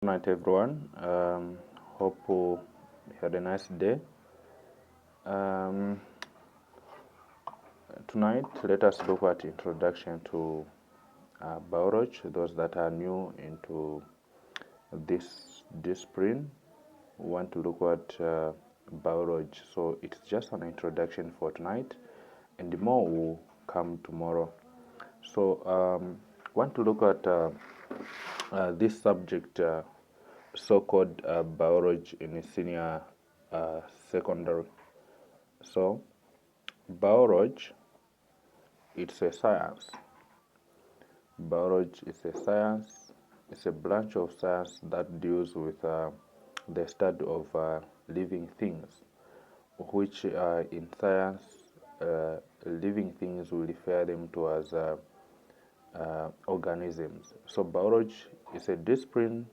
Good night, everyone. Hope you had a nice day. Tonight, let us look at introduction to biology. Those that are new into this discipline want to look at biology. So it's just an introduction for tonight, and the more will come tomorrow. So want to look at this subject, so-called biology in senior secondary. So biology, it's a science. Biology is a science. It's a branch of science that deals with the study of living things, which in science, living things we refer them to as organisms. So biology is a discipline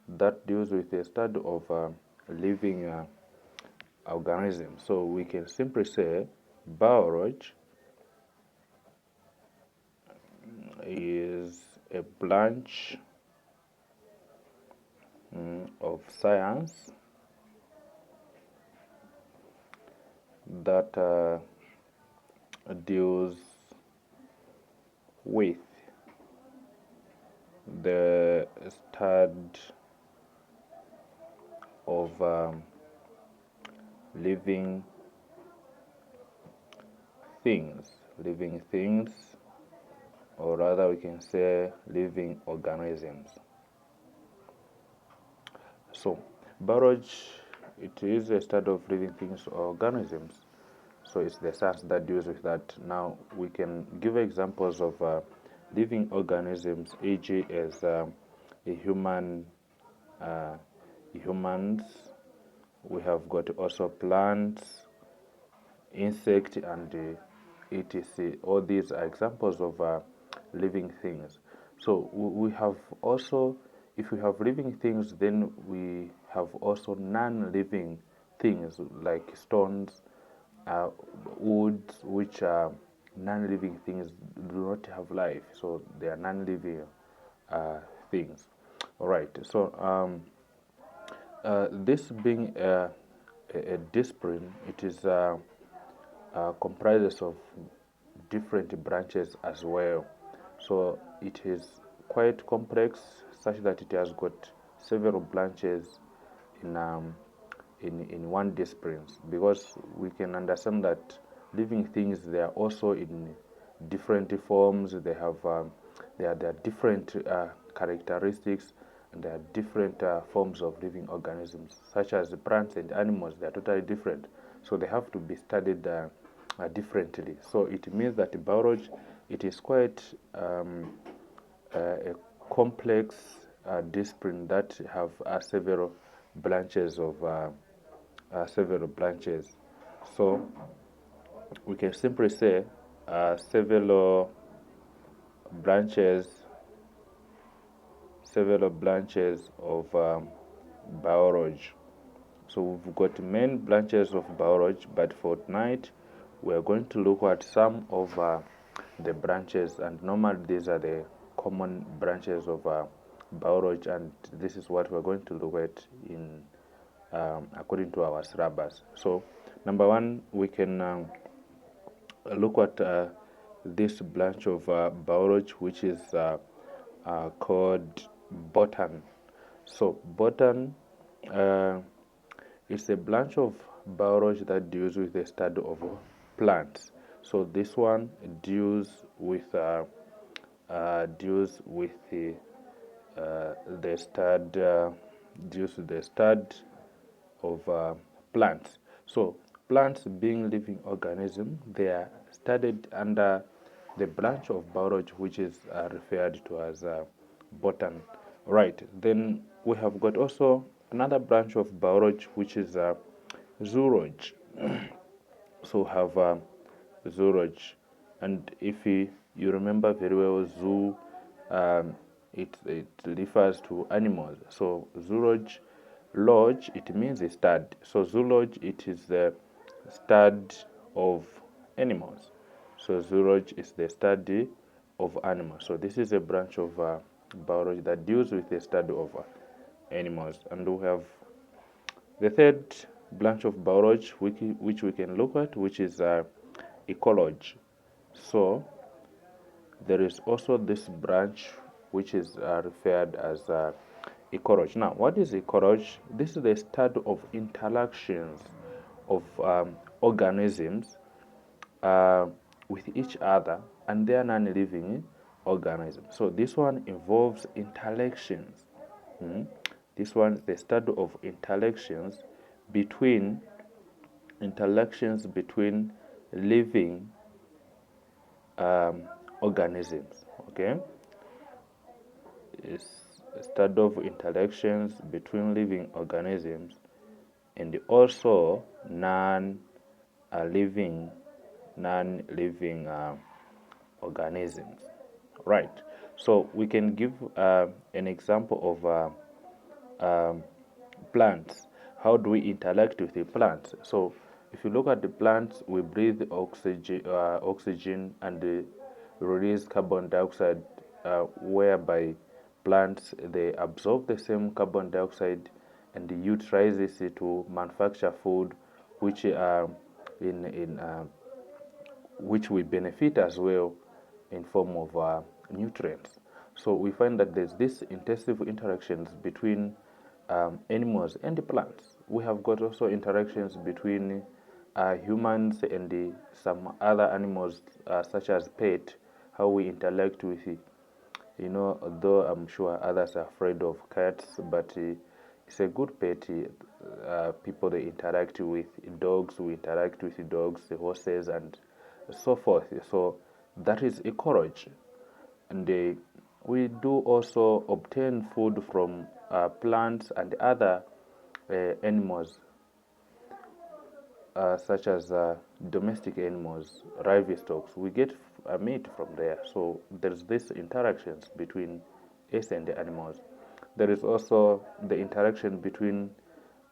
that deals with the study of living organisms. So we can simply say biology is a branch of science that deals with the study of living things, or rather we can say living organisms. So biology, it is a study of living things or organisms. So it's the science that deals with that. Now we can give examples of living organisms, e.g. as a human, humans. We have got also plants, insect, and etc. All these are examples of living things. So we have also, if we have living things, then we have also non-living things like stones, woods, which are non-living things, do not have life, so they are non-living things. All right. So this being a discipline, it is comprises of different branches as well. So it is quite complex, such that it has got several branches in one discipline, because we can understand that living things, they are also in different forms. They have they are different characteristics, and there are different forms of living organisms, such as the plants and animals. They are totally different, so they have to be studied differently. So it means that biology, it is quite a complex discipline that have several branches of several branches. So we can simply say several branches of biology. So we've got main branches of biology, but for tonight we are going to look at some of the branches, and normally these are the common branches of biology, and this is what we're going to look at in according to our syllabus. So number one, we can look at this branch of biology, which is called botany. So botany is a branch of biology that deals with the study of plants. So this one deals with the study of plants. So plants, being living organisms, they are studied under the branch of biology which is referred to as botany. Right. Then we have got also another branch of biology which is zoology. So have zoology, and if you remember very well, zoo, it refers to animals. So zoology, lodge, it means a study. So zoology, it is the study of animals. So zoology is the study of animals. So this is a branch of biology that deals with the study of animals. And we have the third branch of biology which we can look at, which is ecology. So there is also this branch which is referred as ecology. Now, what is ecology? This is the study of interactions of organisms uh, with each other and their non-living organisms. So this one involves interactions. This one is the study of interactions between living organisms. Okay, it's a study of interactions between living organisms and also non-living organisms. Right. So we can give an example of plants. How do we interact with the plants? So if you look at the plants, we breathe oxygen and release carbon dioxide, whereby plants they absorb the same carbon dioxide and they utilize it to manufacture food, which in which we benefit as well in form of nutrients. So we find that there's this intensive interactions between animals and the plants. We have got also interactions between humans and some other animals, such as pet, how we interact with it. You know, although I'm sure others are afraid of cats, but it's a good pet. People they interact with dogs, we interact with dogs, the horses, and so forth. So that is ecology, and we do also obtain food from plants and other animals, such as domestic animals, livestock. We get meat from there. So there's this interactions between us and the animals. There is also the interaction between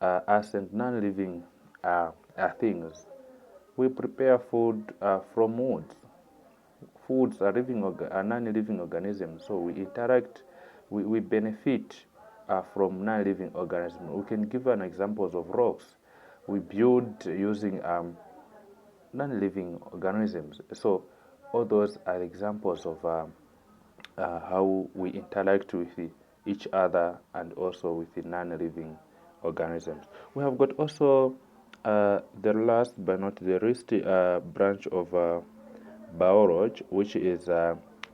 us and non-living things. We prepare food from woods. Foods are non-living organisms, so we interact, we benefit from non-living organisms. We can give an examples of rocks. We build using non-living organisms. So all those are examples of how we interact with each other and also with the non-living organisms. We have got also the last but not the least branch of biology, which is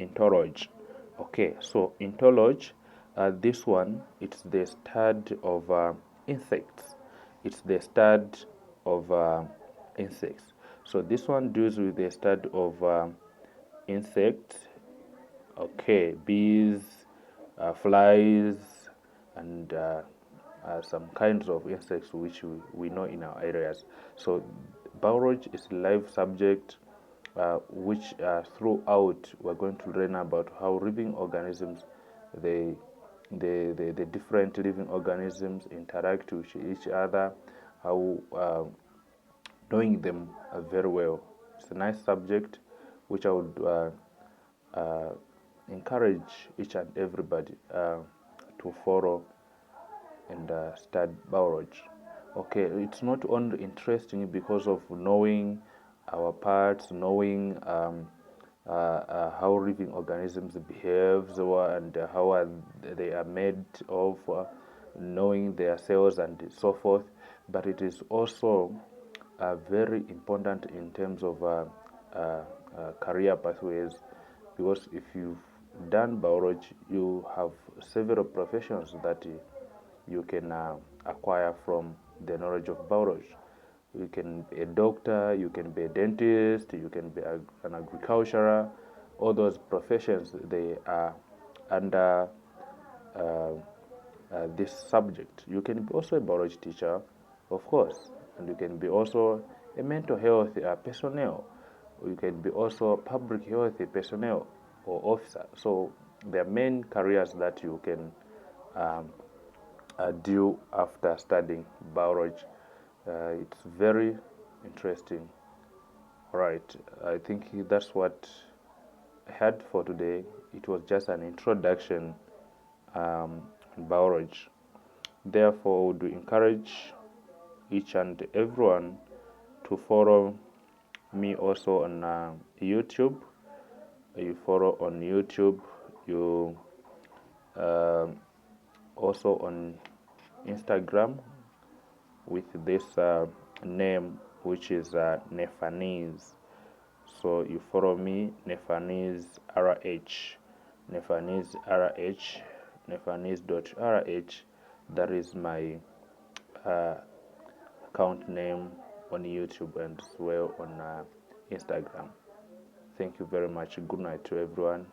entomology. Okay, so entomology, this one, it's the study of insects. It's the study of insects. So this one deals with the study of insects. Okay, bees, flies, and some kinds of insects which we know in our areas. So biology is live subject, which throughout we're going to learn about how living organisms, they the different living organisms interact with each other, how knowing them very well. It's a nice subject which I would encourage each and everybody to follow and study biology. Okay, it's not only interesting because of knowing our parts, knowing how living organisms behave, and they are made of, knowing their cells and so forth, but it is also very important in terms of career pathways, because if you've done biology, you have several professions that you can acquire from the knowledge of biology. You can be a doctor, you can be a dentist, you can be an agriculturer. All those professions, they are under this subject. You can be also a biology teacher, of course, and you can be also a mental health personnel. You can be also public health personnel or officer. So there are main careers that you can do after studying biology. It's very interesting. Right, I think that's what I had for today. It was just an introduction biology. Therefore, I would encourage each and everyone to follow me also on YouTube. You follow on YouTube, you also on Instagram with this name, which is Nephanese. So you follow me, Nephanese RH, Nephanese RH, Nephanese.rh. That is my uh, account name on YouTube and as well on Instagram. Thank you very much. Good night to everyone.